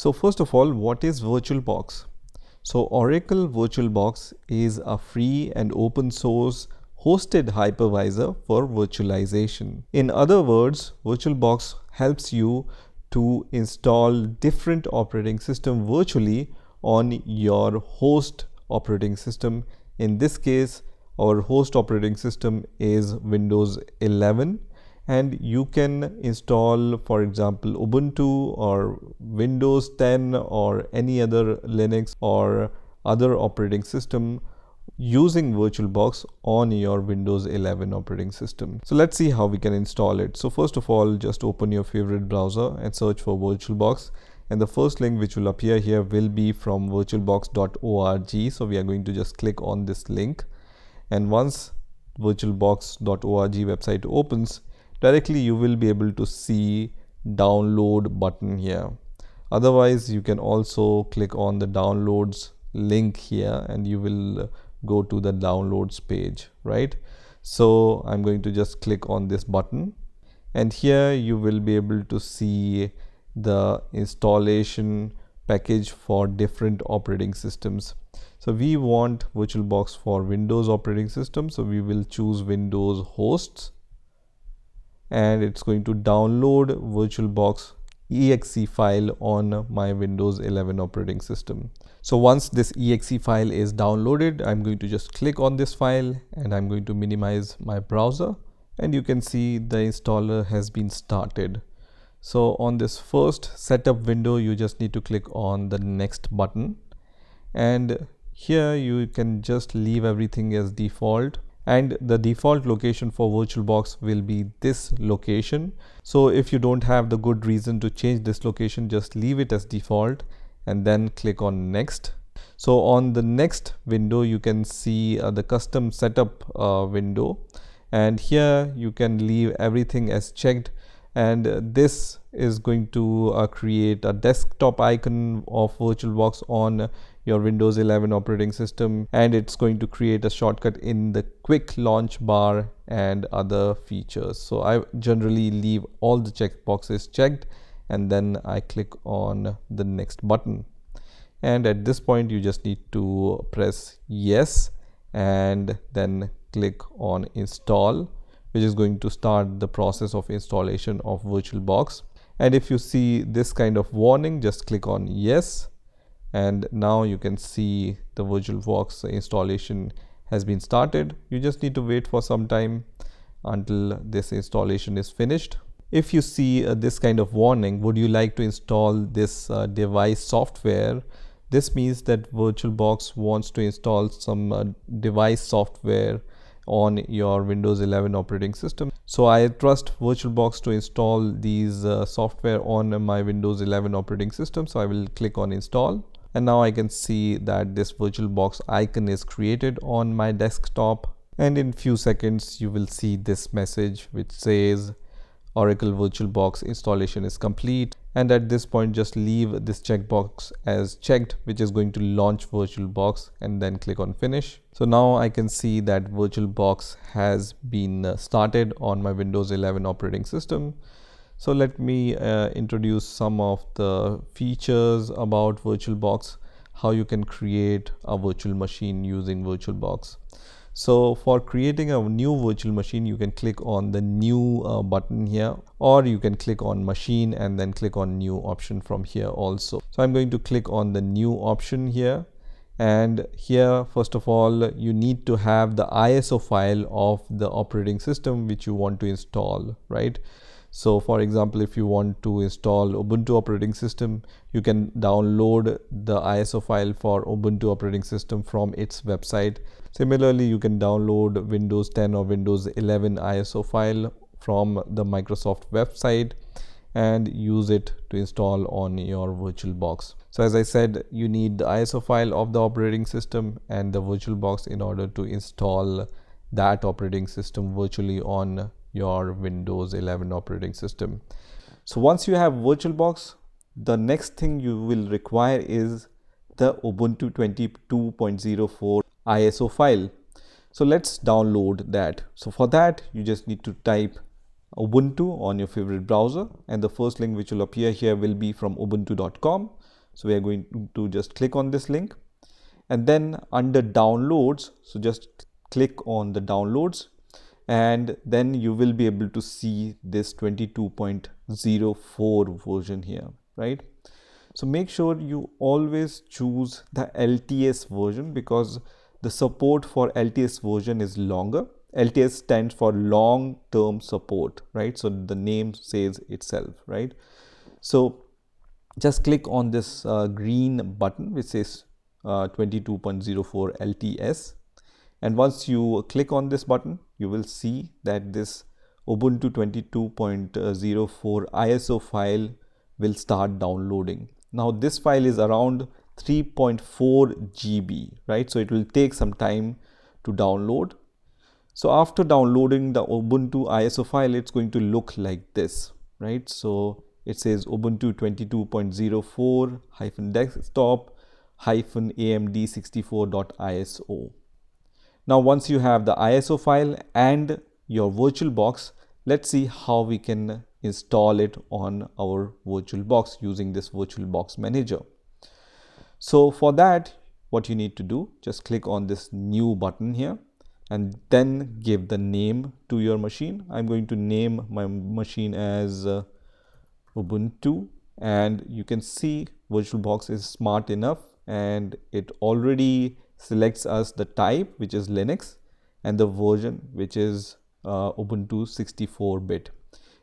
So first of all, what is VirtualBox? So Oracle VirtualBox is a free and open source hosted hypervisor for virtualization. In other words, VirtualBox helps you to install different operating system virtually on your host operating system. In this case, our host operating system is Windows 11, and you can install, for example, Ubuntu or Windows 10 or any other Linux or other operating system using VirtualBox on your Windows 11 operating system. So let's see how we can install it. So first of all, just open your favorite browser and search for VirtualBox. And the first link which will appear here will be from virtualbox.org. So we are going to just click on this link. And once virtualbox.org website opens, directly you will be able to see download button here. Otherwise, you can also click on the downloads link here and you will go to the downloads page, right? So I'm going to just click on this button, and here you will be able to see the installation package for different operating systems. So we want VirtualBox for Windows operating system, so we will choose Windows hosts, and it's going to download VirtualBox exe file on my Windows 11 operating system. So once this exe file is downloaded, I'm going to just click on this file and I'm going to minimize my browser, and you can see the installer has been started. So on this first setup window, you just need to click on the next button, and here you can just leave everything as default. And the default location for VirtualBox will be this location. So if you don't have the good reason to change this location, just leave it as default and then click on next. So on the next window, you can see the custom setup window, and here you can leave everything as checked, and this is going to create a desktop icon of VirtualBox on your Windows 11 operating system, and it's going to create a shortcut in the quick launch bar and other features. So I generally leave all the checkboxes checked, and then I click on the next button. And at this point, you just need to press yes and then click on install, which is going to start the process of installation of VirtualBox. And if you see this kind of warning, just click on yes. And now you can see the VirtualBox installation has been started. You just need to wait for some time until this installation is finished. If you see this kind of warning, would you like to install this device software? This means that VirtualBox wants to install some device software on your Windows 11 operating system. So I trust VirtualBox to install these software on my Windows 11 operating system. So I will click on install. And now I can see that this VirtualBox icon is created on my desktop. And in few seconds, you will see this message which says Oracle VirtualBox installation is complete. And at this point, just leave this checkbox as checked, which is going to launch VirtualBox, and then click on finish. So now I can see that VirtualBox has been started on my Windows 11 operating system. So let me introduce some of the features about VirtualBox, how you can create a virtual machine using VirtualBox. So for creating a new virtual machine, you can click on the new button here, or you can click on machine and then click on new option from here also. So I'm going to click on the new option here. And here, first of all, you need to have the ISO file of the operating system which you want to install, right? So for example, if you want to install Ubuntu operating system, you can download the ISO file for Ubuntu operating system from its website. Similarly, you can download Windows 10 or Windows 11 ISO file from the Microsoft website and use it to install on your VirtualBox. So as I said, you need the ISO file of the operating system and the VirtualBox in order to install that operating system virtually on your Windows 11 operating system. So once you have VirtualBox, the next thing you will require is the Ubuntu 22.04 ISO file. So let's download that. So for that, you just need to type Ubuntu on your favorite browser, and the first link which will appear here will be from ubuntu.com. So we are going to just click on this link, and then under downloads, so just click on the downloads, and then you will be able to see this 22.04 version here, right? So make sure you always choose the LTS version, because the support for LTS version is longer. LTS stands for long term support, right? So the name says itself, right? So just click on this green button which says 22.04 LTS, and once you click on this button, you will see that this Ubuntu 22.04 ISO file will start downloading. Now this file is around 3.4 GB, right? So it will take some time to download. So after downloading the Ubuntu ISO file, it's going to look like this, right? So it says Ubuntu 22.04-desktop-amd64.iso. Now once you have the ISO file and your VirtualBox, let's see how we can install it on our VirtualBox using this VirtualBox manager. So for that, what you need to do, just click on this new button here and then give the name to your machine. I'm going to name my machine as Ubuntu, and you can see VirtualBox is smart enough and it already selects us the type, which is Linux, and the version, which is Ubuntu 64-bit.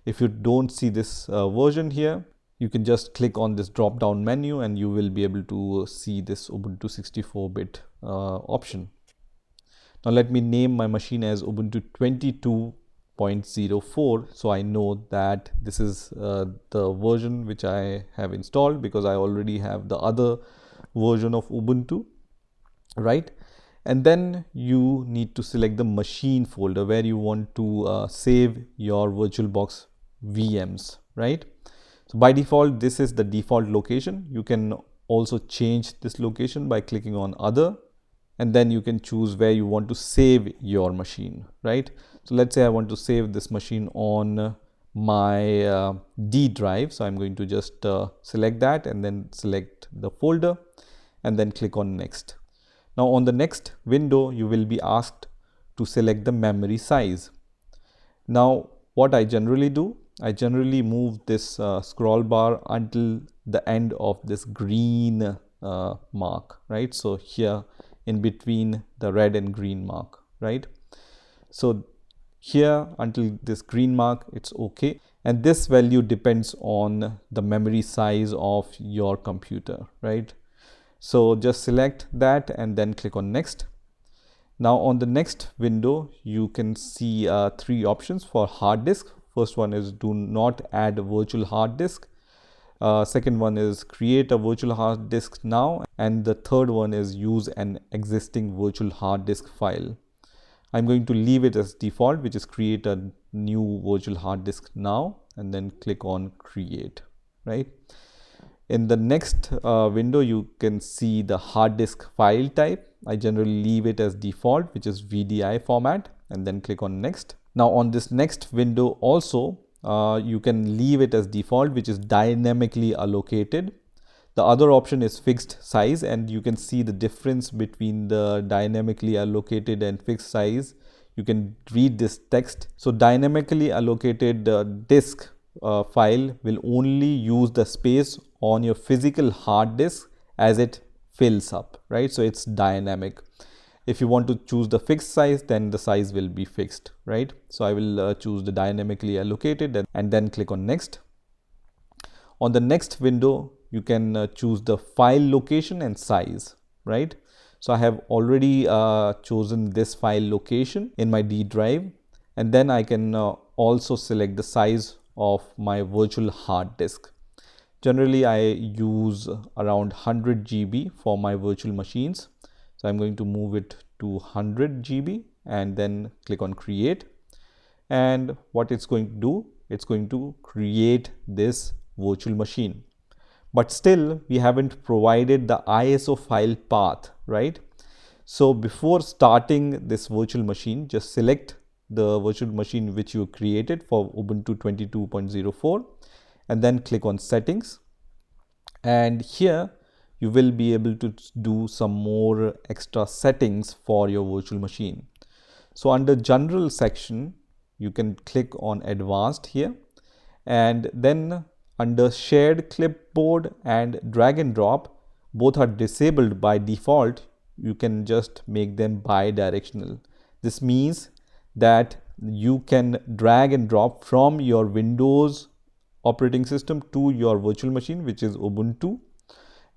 If you don't see this version here, you can just click on this drop down menu and you will be able to see this Ubuntu 64-bit option. Now let me name my machine as Ubuntu 22.04, so I know that this is the version which I have installed, because I already have the other version of Ubuntu, right? And then you need to select the machine folder where you want to save your VirtualBox VMs, right? So by default, this is the default location. You can also change this location by clicking on other, and then you can choose where you want to save your machine, right? So let's say I want to save this machine on my D drive. So I'm going to just select that and then select the folder and then click on next. Now on the next window, you will be asked to select the memory size. Now what I generally do, I generally move this scroll bar until the end of this green mark, right? So here in between the red and green mark, right? So here until this green mark, it's okay. And this value depends on the memory size of your computer, right? So just select that and then click on next. Now on the next window, you can see three options for hard disk. First one is do not add a virtual hard disk. Second one is create a virtual hard disk now. And the third one is use an existing virtual hard disk file. I'm going to leave it as default, which is create a new virtual hard disk now, and then click on create, right? In the next window, you can see the hard disk file type. I generally leave it as default, which is VDI format, and then click on next. Now on this next window also, you can leave it as default, which is dynamically allocated. The other option is fixed size, and you can see the difference between the dynamically allocated and fixed size. You can read this text. So dynamically allocated disk file will only use the space on your physical hard disk as it fills up, right? So it's dynamic. If you want to choose the fixed size, then the size will be fixed, right? So I will choose the dynamically allocated and then click on next. On the next window, you can choose the file location and size, right? So I have already chosen this file location in my D drive, and then I can also select the size of my virtual hard disk. Generally, I use around 100 GB for my virtual machines. So I'm going to move it to 100 GB and then click on create. And what it's going to do, it's going to create this virtual machine. But still, we haven't provided the ISO file path, right? So before starting this virtual machine, just select the virtual machine which you created for Ubuntu 22.04, and then click on settings. And here you will be able to do some more extra settings for your virtual machine. So under general section, you can click on advanced here, and then under shared clipboard and drag and drop, both are disabled by default. You can just make them bi-directional. This means that you can drag and drop from your Windows operating system to your virtual machine, which is Ubuntu,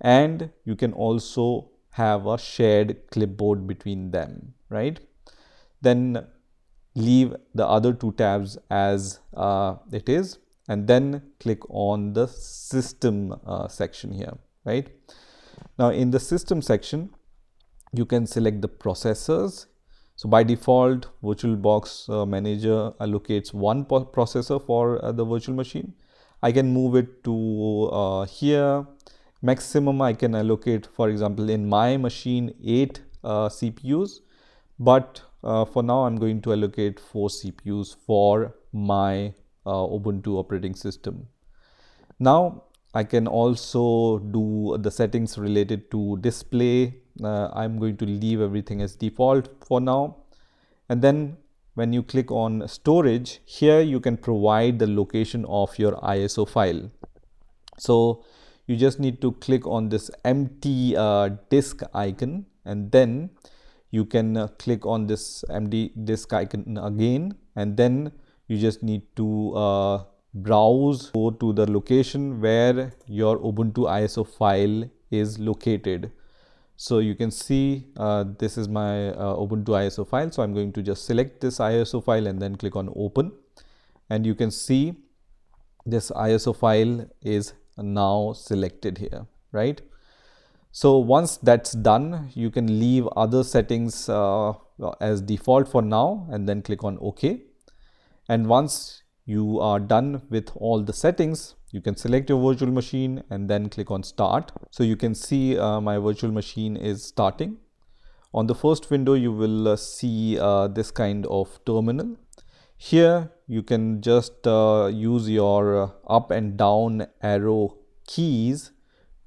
and you can also have a shared clipboard between them, right? Then leave the other two tabs as it is, and then click on the system section here, right? Now in the system section, you can select the processors. So by default, VirtualBox manager allocates one processor for the virtual machine. I can move it to here. Maximum I can allocate, for example, in my machine 8 CPUs, but for now I'm going to allocate 4 CPUs for my Ubuntu operating system. Now I can also do the settings related to display. I'm going to leave everything as default for now. And then when you click on storage, here you can provide the location of your ISO file. So you just need to click on this empty disk icon, and then you can click on this empty disk icon again, and then you just need to browse, go to the location where your Ubuntu ISO file is located. So you can see this is my Ubuntu ISO file. So I'm going to just select this ISO file and then click on open, and you can see this ISO file is now selected here, right? So once that's done, you can leave other settings as default for now, and then click on OK. And once you are done with all the settings, you can select your virtual machine and then click on start. So you can see my virtual machine is starting. On the first window, you will see this kind of terminal. Here you can just use your up and down arrow keys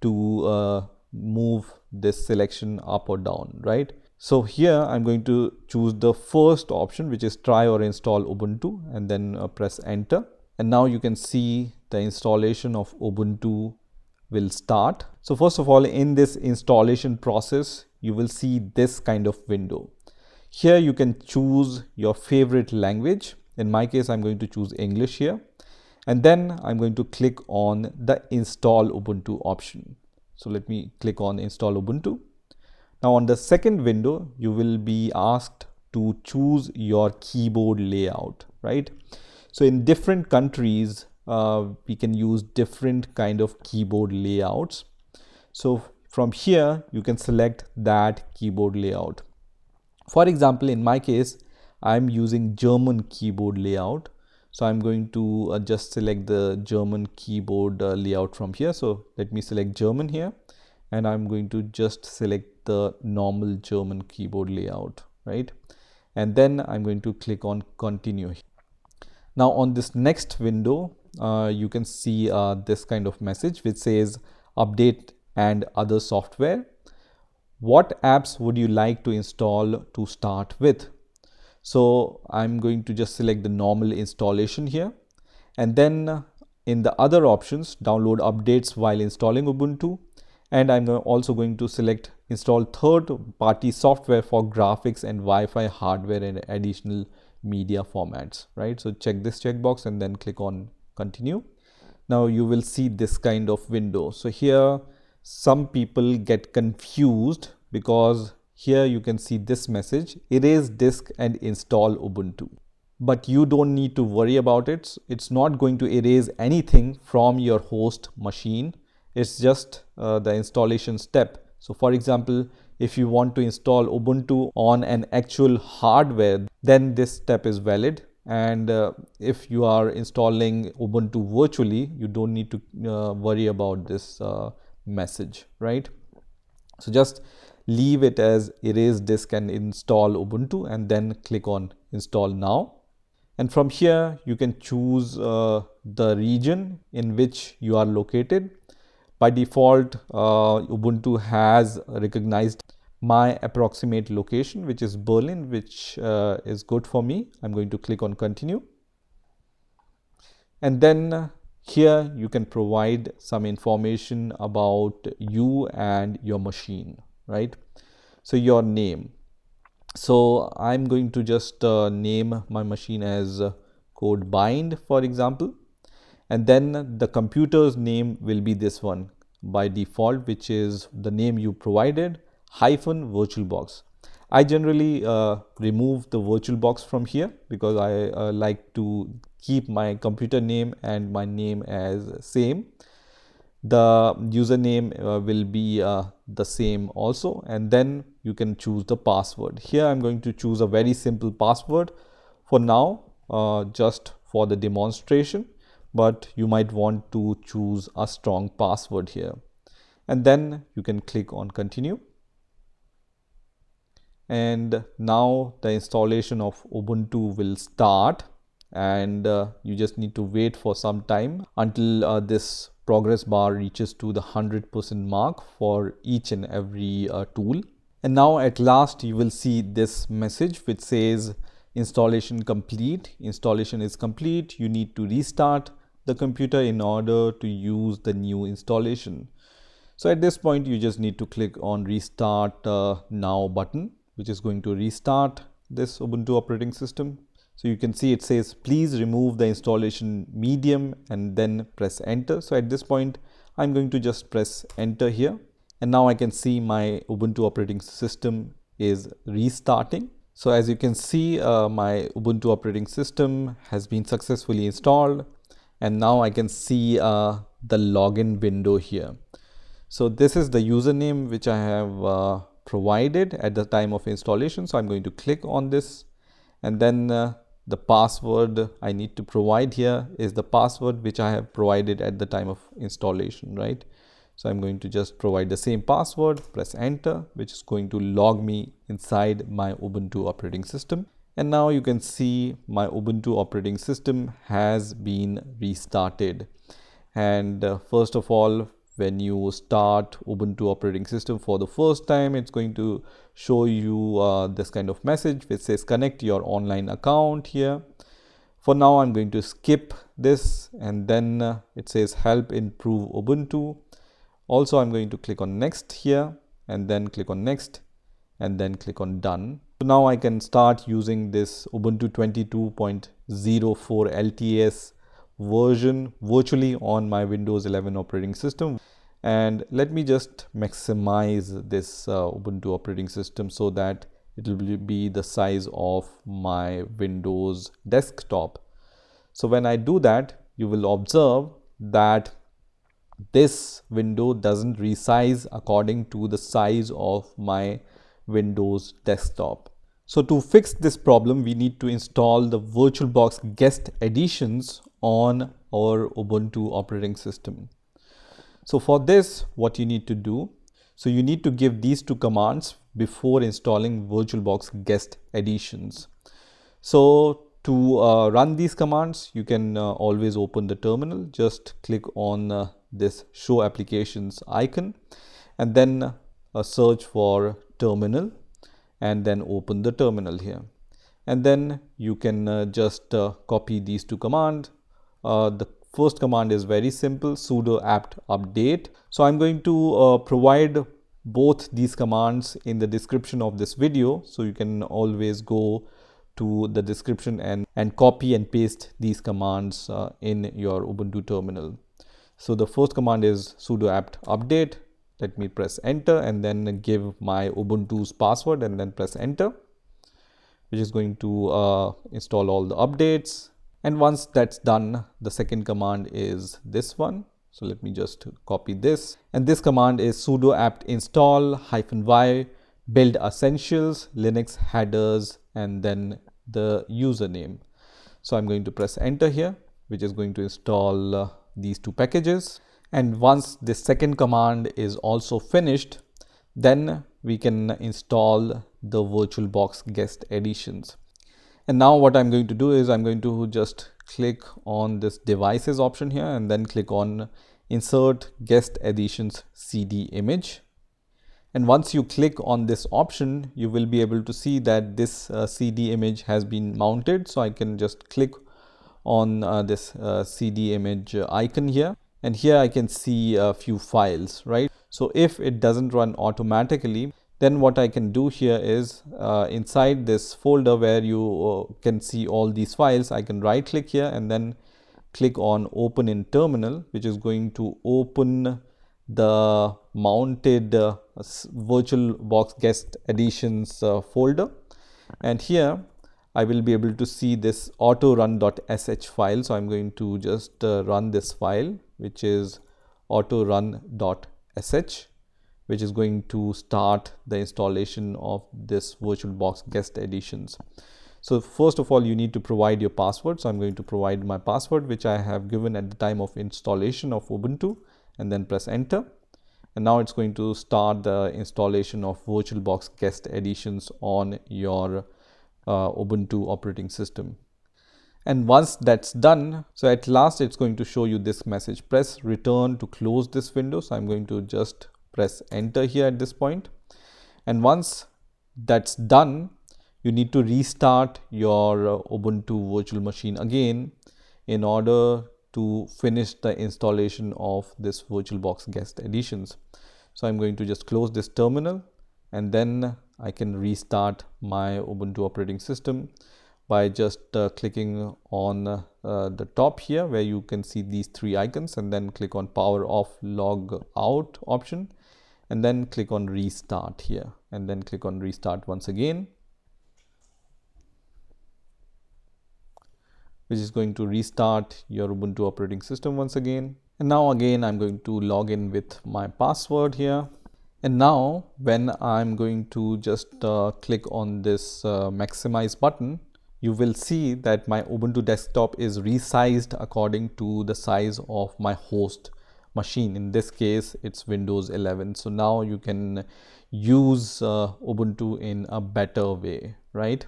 to move this selection up or down, right? So here I'm going to choose the first option, which is try or install Ubuntu, and then press enter. And now you can see the installation of Ubuntu will start. So first of all, in this installation process, you will see this kind of window. Here you can choose your favorite language. In my case, I'm going to choose English here. And then I'm going to click on the install Ubuntu option. So let me click on install Ubuntu. Now on the second window, you will be asked to choose your keyboard layout, right? So in different countries, we can use different kind of keyboard layouts. So from here, you can select that keyboard layout. For example, in my case, I'm using German keyboard layout. So I'm going to just select the German keyboard layout from here. So let me select German here, and I'm going to just select the normal German keyboard layout, right? And then I'm going to click on continue. Now on this next window, you can see this kind of message which says update and other software. What apps would you like to install to start with? So I'm going to just select the normal installation here, and then in the other options, download updates while installing Ubuntu, and I'm also going to select install third-party software for graphics and Wi-Fi hardware and additional media formats, right? So check this checkbox and then click on continue. Now you will see this kind of window. So here some people get confused because here you can see this message, erase disk and install Ubuntu. But you don't need to worry about it. It's not going to erase anything from your host machine. It's just the installation step. So for example, if you want to install Ubuntu on an actual hardware, then this step is valid. And if you are installing Ubuntu virtually, you don't need to worry about this message, right? So just leave it as erase disk and install Ubuntu, and then click on install now. And from here, you can choose the region in which you are located. By default, Ubuntu has recognized my approximate location, which is Berlin, which is good for me. I'm going to click on continue. And then here you can provide some information about you and your machine, right? So your name. So I'm going to just name my machine as code bind, for example. And then the computer's name will be this one by default, which is the name you provided, -VirtualBox. I generally remove the VirtualBox from here because I like to keep my computer name and my name as same. The username will be the same also, and then you can choose the password. Here I'm going to choose a very simple password for now, just for the demonstration, but you might want to choose a strong password here. And then you can click on continue. And now the installation of Ubuntu will start, and you just need to wait for some time until this progress bar reaches to the 100% mark for each and every tool. And now at last you will see this message which says installation complete. Installation is complete. You need to restart the computer in order to use the new installation. So at this point you just need to click on restart now button, which is going to restart this Ubuntu operating system. So you can see it says please remove the installation medium and then press enter. So at this point I'm going to just press enter here, and now I can see my Ubuntu operating system is restarting. So as you can see, my Ubuntu operating system has been successfully installed, and now I can see the login window here. So this is the username which I have provided at the time of installation. So I'm going to click on this, and then the password I need to provide here is the password which I have provided at the time of installation, right? So I'm going to just provide the same password, press enter, which is going to log me inside my Ubuntu operating system. And now you can see my Ubuntu operating system has been restarted. And first of all, when you start Ubuntu operating system for the first time, it's going to show you this kind of message which says connect your online account here. For now, I'm going to skip this, and then it says help improve Ubuntu. Also, I'm going to click on next here, and then click on next, and then click on done. So now I can start using this Ubuntu 22.04 LTS version virtually on my Windows 11 operating system. And let me just maximize this Ubuntu operating system so that it will be the size of my Windows desktop. So when I do that, you will observe that this window doesn't resize according to the size of my Windows desktop. So to fix this problem, we need to install the VirtualBox guest editions on our Ubuntu operating system. So for this, what you need to do, so you need to give these two commands before installing VirtualBox guest editions. So to run these commands, you can always open the terminal. Just click on this show applications icon, and then search for terminal, and then open the terminal here. And then you can just copy these two commands. The first command is very simple, sudo apt update. So I'm going to provide both these commands in the description of this video. So you can always go to the description and copy and paste these commands in your Ubuntu terminal. So the first command is sudo apt update. Let me press enter and then give my Ubuntu's password and then press enter, which is going to install all the updates. And once that's done, the second command is this one. So let me just copy this. And this command is sudo apt install -y build essentials Linux headers and then the username. So I'm going to press enter here, which is going to install these two packages. And once this second command is also finished, then we can install the VirtualBox guest editions. And now what I'm going to do is I'm going to just click on this devices option here and then click on insert guest additions CD image. And once you click on this option, you will be able to see that this CD image has been mounted. So I can just click on this CD image icon here. And here I can see a few files, right? So if it doesn't run automatically, then what I can do here is inside this folder where you can see all these files, I can right click here and then click on open in terminal, which is going to open the mounted VirtualBox guest additions folder. And here I will be able to see this autorun.sh file. So I'm going to just run this file, which is autorun.sh, which is going to start the installation of this VirtualBox guest additions. So first of all, you need to provide your password. So I'm going to provide my password, which I have given at the time of installation of Ubuntu, and then press enter. And now it's going to start the installation of VirtualBox guest additions on your Ubuntu operating system. And once that's done, so at last it's going to show you this message, press return to close this window. So I'm going to just press enter here at this point. And once that's done, you need to restart your Ubuntu virtual machine again in order to finish the installation of this VirtualBox guest additions. So I'm going to just close this terminal and then I can restart my Ubuntu operating system by just clicking on the top here where you can see these three icons, and then click on power off log out option and then click on restart here and then click on restart once again, which is going to restart your Ubuntu operating system once again. And now again, I'm going to log in with my password here. And now when I'm going to just click on this maximize button, you will see that my Ubuntu desktop is resized according to the size of my host machine. In this case, it's Windows 11. So now you can use Ubuntu in a better way, right?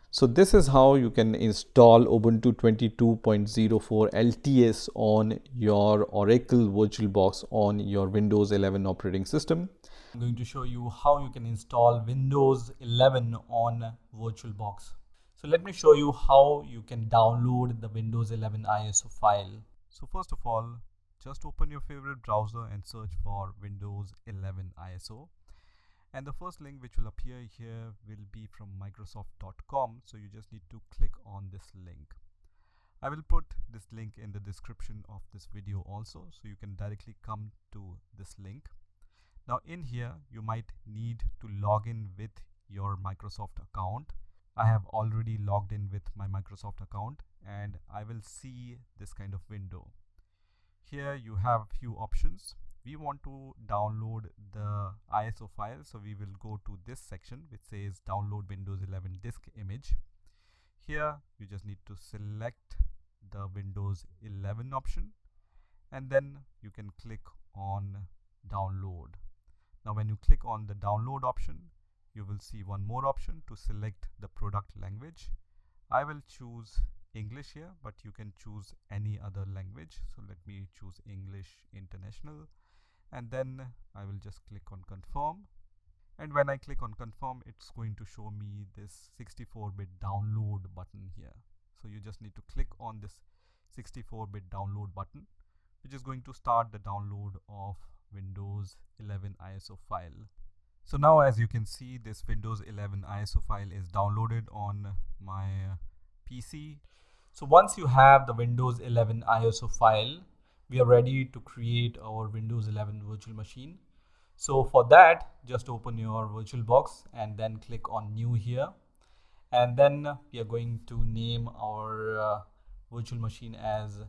So this is how you can install Ubuntu 22.04 LTS on your Oracle VirtualBox on your Windows 11 operating system. I'm going to show you how you can install Windows 11 on VirtualBox. So let me show you how you can download the Windows 11 ISO file. So first of all, just open your favorite browser and search for Windows 11 ISO. And the first link which will appear here will be from Microsoft.com. So you just need to click on this link. I will put this link in the description of this video also, so you can directly come to this link. Now in here, you might need to log in with your Microsoft account. I have already logged in with my Microsoft account and I will see this kind of window. Here you have few options. We want to download the ISO file, so we will go to this section which says download Windows 11 disk image. Here you just need to select the Windows 11 option and then you can click on download. Now when you click on the download option, you will see one more option to select the product language. I will choose English here, but you can choose any other language. So let me choose English International. And then I will just click on confirm. And when I click on confirm, it's going to show me this 64-bit download button here. So you just need to click on this 64-bit download button, which is going to start the download of Windows 11 ISO file. So now as you can see, this Windows 11 ISO file is downloaded on my PC. So once you have the Windows 11 ISO file, we are ready to create our Windows 11 virtual machine. So for that, just open your VirtualBox and then click on new here. And then we are going to name our virtual machine as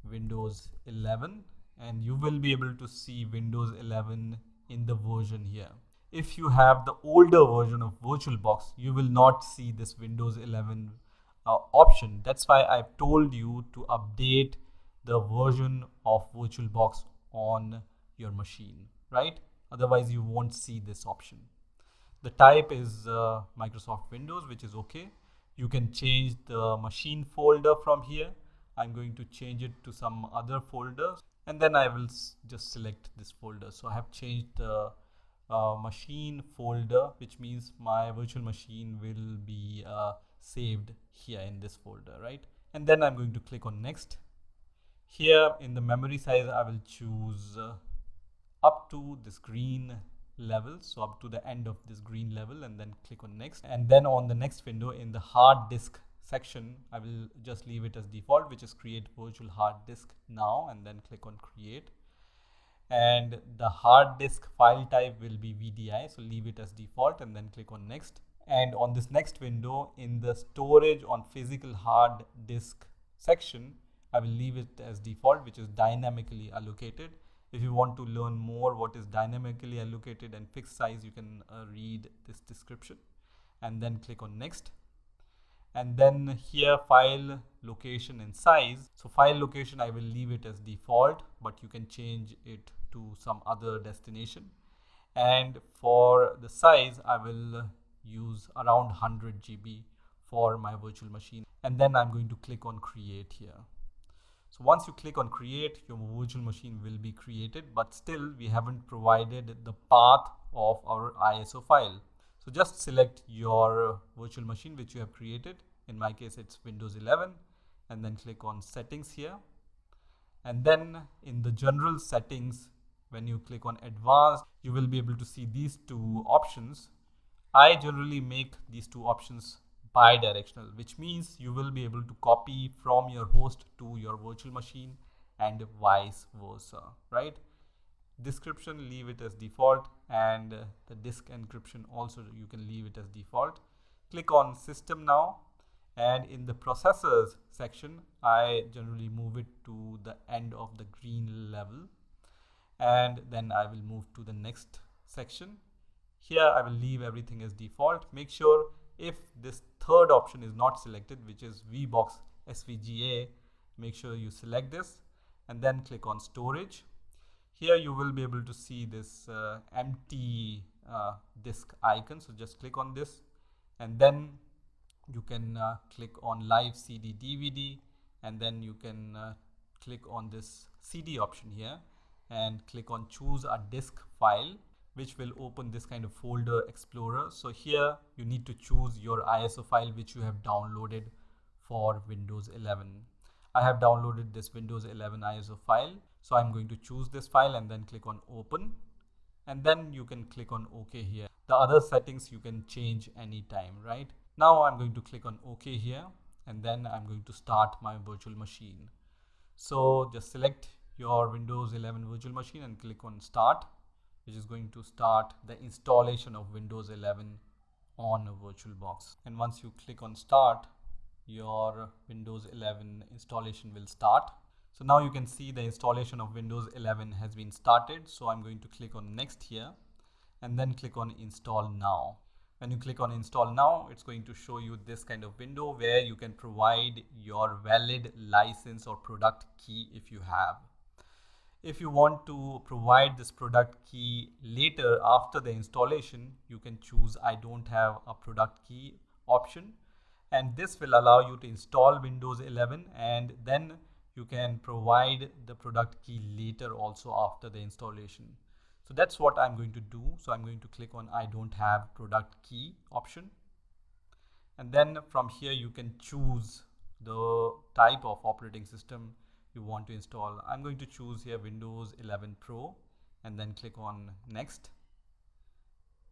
Windows 11. And you will be able to see Windows 11 in the version here. If you have the older version of VirtualBox, you will not see this Windows 11 option. That's why I've told you to update the version of VirtualBox on your machine, right? Otherwise you won't see this option. The type is Microsoft Windows, which is okay. You can change the machine folder from here. I'm going to change it to some other folder, and then I will just select this folder. So I have changed the machine folder, which means my virtual machine will be saved here in this folder, right? And then I'm going to click on next. Here in the memory size, I will choose up to this green level, so up to the end of this green level, and then click on next. And then on the next window in the hard disk section, I will just leave it as default, which is create virtual hard disk now, and then click on create. And the hard disk file type will be VDI, so leave it as default and then click on next. And on this next window in the storage on physical hard disk section, I will leave it as default, which is dynamically allocated. If you want to learn more what is dynamically allocated and fixed size, you can read this description, and then click on next. And then here file location and size. So file location, I will leave it as default, but you can change it to some other destination. And for the size, I will use around 100 GB for my virtual machine. And then I'm going to click on create here. So once you click on create, your virtual machine will be created, but still we haven't provided the path of our ISO file. So just select your virtual machine which you have created. In my case, it's Windows 11, and then click on settings here. And then in the general settings, when you click on advanced, you will be able to see these two options. I generally make these two options bi-directional, which means you will be able to copy from your host to your virtual machine and vice versa, right? Description, leave it as default, and the disk encryption also you can leave it as default. Click on system now, and in the processors section, I generally move it to the end of the green level, and then I will move to the next section. Here I will leave everything as default. Make sure if this third option is not selected, which is VBox SVGA, make sure you select this, and then click on storage. Here you will be able to see this empty disk icon, so just click on this, and then you can click on live CD DVD, and then you can click on this CD option here and click on choose a disk file, which will open this kind of folder explorer. So here you need to choose your ISO file which you have downloaded for Windows 11. I have downloaded this Windows 11 ISO file, so I'm going to choose this file and then click on open, and then you can click on OK here. The other settings you can change anytime, right? Now I'm going to click on OK here, and then I'm going to start my virtual machine. So just select your Windows 11 virtual machine and click on start, which is going to start the installation of Windows 11 on a VirtualBox. And once you click on start, your Windows 11 installation will start. So now you can see the installation of Windows 11 has been started. So I'm going to click on next here and then click on install now. When you click on install now, it's going to show you this kind of window where you can provide your valid license or product key if you have. If you want to provide this product key later after the installation, you can choose I don't have a product key option, and this will allow you to install Windows 11 and then you can provide the product key later also after the installation. So that's what I'm going to do. So I'm going to click on I don't have product key option, and then from here you can choose the type of operating system you want to install. I'm going to choose here Windows 11 Pro and then click on next.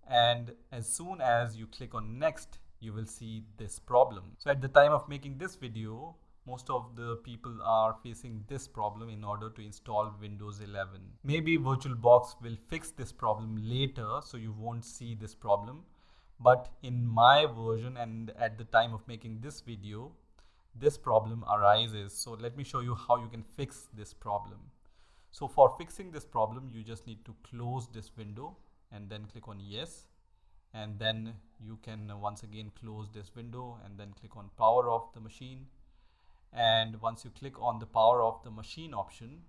And as soon as you click on next, you will see this problem. So at the time of making this video, most of the people are facing this problem in order to install Windows 11. Maybe VirtualBox will fix this problem later, so you won't see this problem. But in my version and at the time of making this video, this problem arises. So let me show you how you can fix this problem. So for fixing this problem, you just need to close this window and then click on yes. And then you can once again close this window and then click on power off the machine. And once you click on the power off the machine option,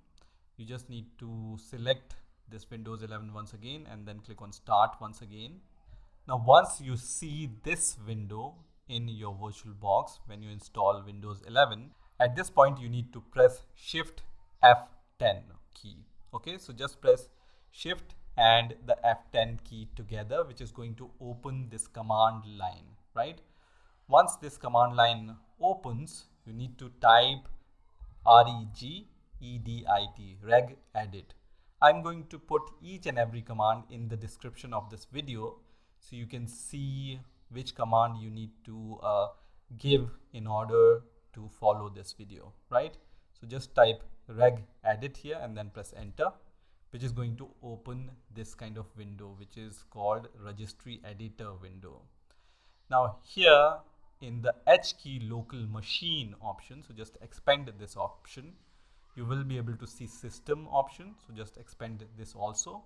you just need to select this Windows 11 once again and then click on start once again. Now once you see this window, in your VirtualBox when you install Windows 11. At this point, you need to press Shift F10 key. Okay, so just press Shift and the F10 key together, which is going to open this command line, right? Once this command line opens, you need to type regedit. I'm going to put each and every command in the description of this video so you can see which command you need to give in order to follow this video, right? So just type regedit here and then press enter, which is going to open this kind of window, which is called registry editor window. Now here in the H key local machine option, so just expand this option, you will be able to see system option, so just expand this also,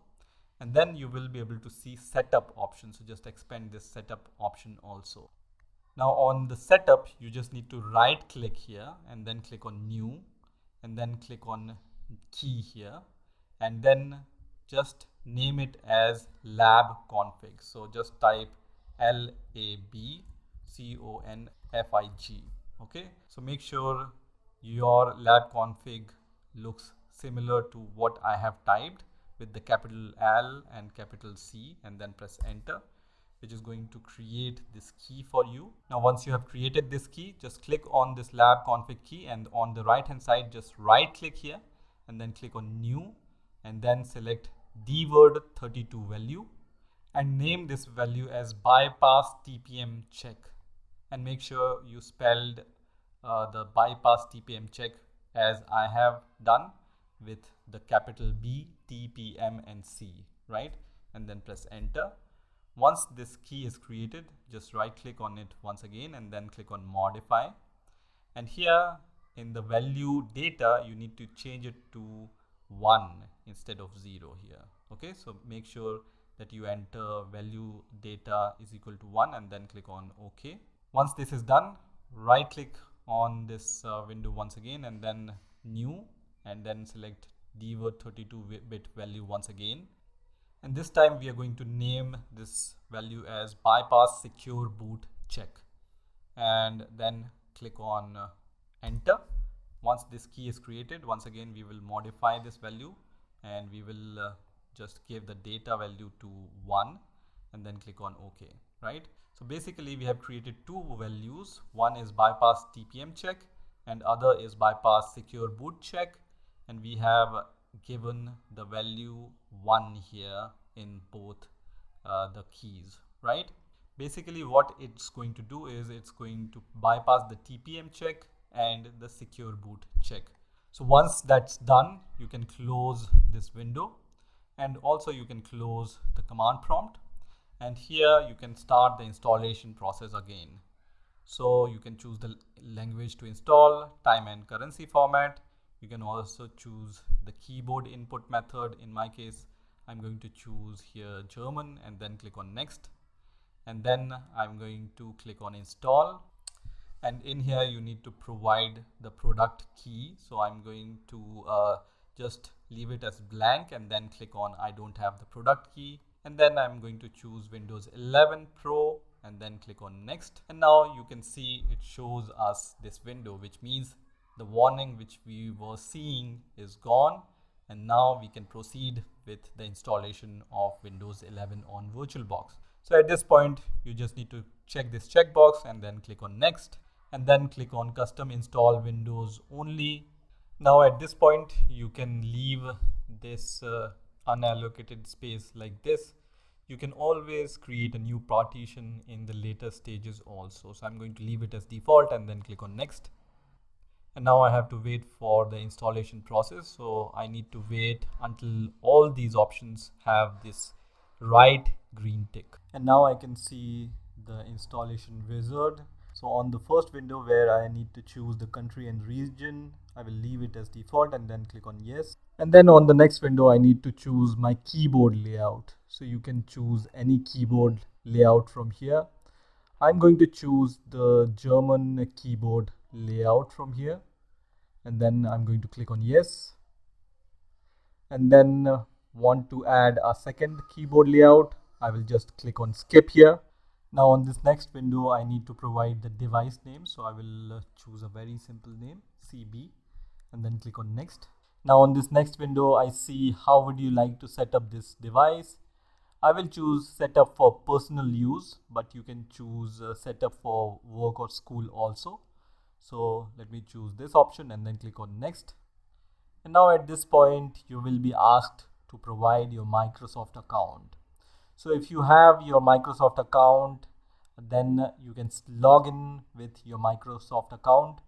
and then you will be able to see setup option, so just expand this setup option also. Now on the setup, you just need to right click here and then click on new and then click on key here and then just name it as lab config. So just type LABCONFIG. Okay, so make sure your lab config looks similar to what I have typed with the capital L and capital C, and then press enter, which is going to create this key for you. Now once you have created this key, just click on this lab config key and on the right hand side just right click here and then click on new and then select dword32 value and name this value as bypass TPM check, and make sure you spelled the bypass TPM check as I have done with the capital B, T, P, M and C, right? And then press enter. Once this key is created, just right click on it once again and then click on modify, and here in the value data you need to change it to 1 instead of 0 here. Okay, so make sure that you enter value data is equal to 1 and then click on OK. Once this is done, right click on this window once again and then new and then select dword32-bit value once again, and this time we are going to name this value as bypass secure boot check and then click on enter. Once this key is created, once again we will modify this value and we will just give the data value to 1 and then click on OK, right? So basically we have created two values. One is bypass TPM check and other is bypass secure boot check, and we have given the value 1 here in both the keys, right? Basically what it's going to do is it's going to bypass the TPM check and the secure boot check. So once that's done, you can close this window and also you can close the command prompt, and here you can start the installation process again. So you can choose the language to install, time and currency format. You can also choose the keyboard input method. In my case, I'm going to choose here German and then click on next, and then I'm going to click on install, and in here you need to provide the product key. So I'm going to just leave it as blank and then click on I don't have the product key, and then I'm going to choose Windows 11 Pro and then click on next, and now you can see it shows us this window, which means the warning which we were seeing is gone, and now we can proceed with the installation of Windows 11 on VirtualBox. So at this point you just need to check this checkbox and then click on next and then click on custom install Windows only. Now at this point you can leave this unallocated space like this. You can always create a new partition in the later stages also. So I'm going to leave it as default and then click on next. And now I have to wait for the installation process. So I need to wait until all these options have this right green tick. And now I can see the installation wizard. So on the first window where I need to choose the country and region, I will leave it as default and then click on yes. And then on the next window, I need to choose my keyboard layout. So you can choose any keyboard layout from here. I'm going to choose the German keyboard layout from here, and then I'm going to click on yes, and then want to add a second keyboard layout. I will just click on skip here Now on this next window, I need to provide the device name. So I will choose a very simple name, CB, and then click on next. Now on this next window, I see how would you like to set up this device. I will choose setup for personal use, but you can choose setup for work or school also. So let me choose this option and then click on next. And now at this point, you will be asked to provide your Microsoft account. So if you have your Microsoft account, then you can log in with your Microsoft account.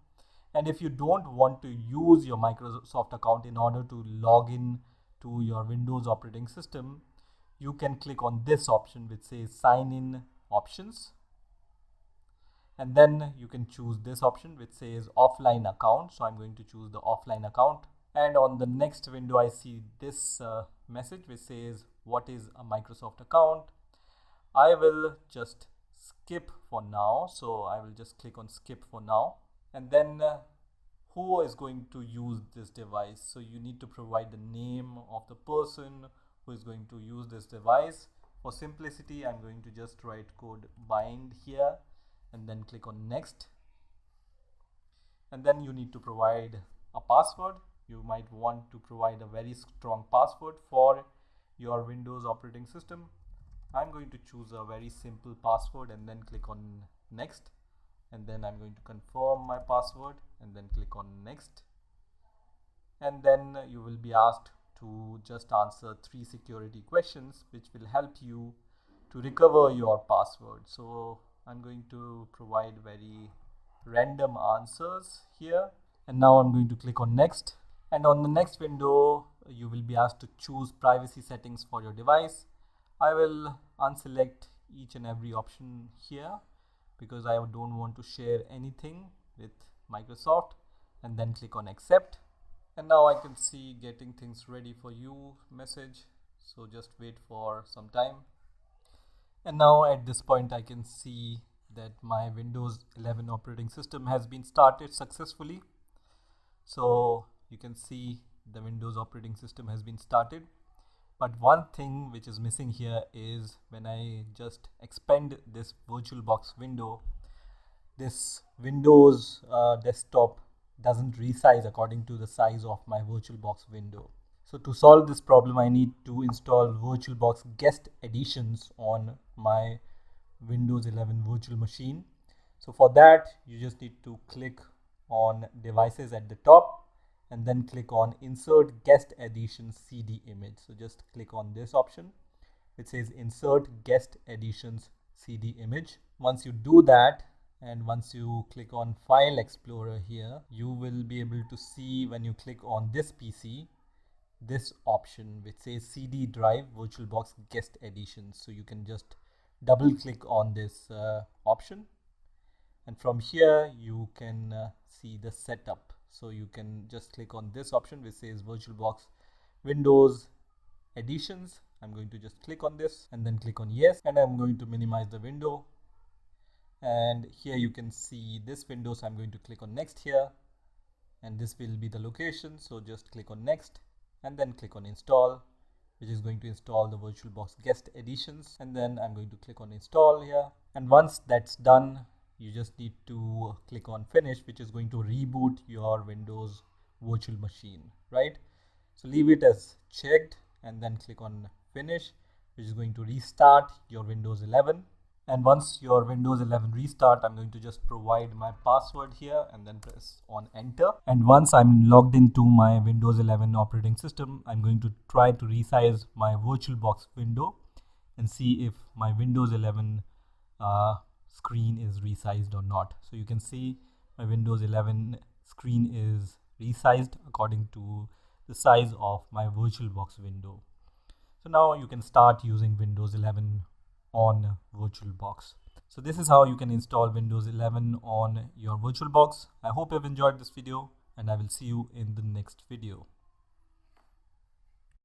And if you don't want to use your Microsoft account in order to log in to your Windows operating system, you can click on this option which says sign in options. And then you can choose this option which says offline account. So I'm going to choose the offline account. And on the next window, I see this message which says, what is a Microsoft account? I will just skip for now. So I will just click on skip for now. And then who is going to use this device? So you need to provide the name of the person who is going to use this device. For simplicity, I'm going to just write code bind here and then click on next. And then you need to provide a password. You might want to provide a very strong password for your Windows operating system. I'm going to choose a very simple password and then click on next. And then I'm going to confirm my password and then click on next. And then you will be asked to just answer 3 security questions which will help you to recover your password. So I'm going to provide very random answers here. And now I'm going to click on next. And on the next window, you will be asked to choose privacy settings for your device. I will unselect each and every option here because I don't want to share anything with Microsoft, and then click on accept. And now I can see getting things ready for you message. So just wait for some time. And now at this point, I can see that my Windows 11 operating system has been started successfully. So you can see the Windows operating system has been started. But one thing which is missing here is when I just expand this VirtualBox window, this Windows desktop doesn't resize according to the size of my VirtualBox window. So to solve this problem, I need to install VirtualBox guest editions on my Windows 11 virtual machine. So for that, you just need to click on devices at the top and then click on insert guest edition CD image. So just click on this option. It says insert guest editions CD image. Once you do that, and once you click on File Explorer here, you will be able to see when you click on this PC, this option which says CD drive VirtualBox guest editions. So you can just double click on this option, and from here you can see the setup. So you can just click on this option which says VirtualBox Windows Editions. I'm going to just click on this and then click on yes, and I'm going to minimize the window. And here you can see this window, so I'm going to click on next here, and this will be the location. So just click on next and then click on install, which is going to install the VirtualBox guest editions. And then I'm going to click on install here, and once that's done, you just need to click on finish, which is going to reboot your Windows virtual machine, right? So leave it as checked and then click on finish, which is going to restart your Windows 11. And once your Windows 11 restart, I'm going to just provide my password here and then press on enter. And once I'm logged into my Windows 11 operating system, I'm going to try to resize my VirtualBox window and see if my Windows 11 screen is resized or not. So you can see my Windows 11 screen is resized according to the size of my VirtualBox window. So now you can start using Windows 11 on VirtualBox. So this is how you can install Windows 11 on your VirtualBox. I hope you've enjoyed this video, and I will see you in the next video.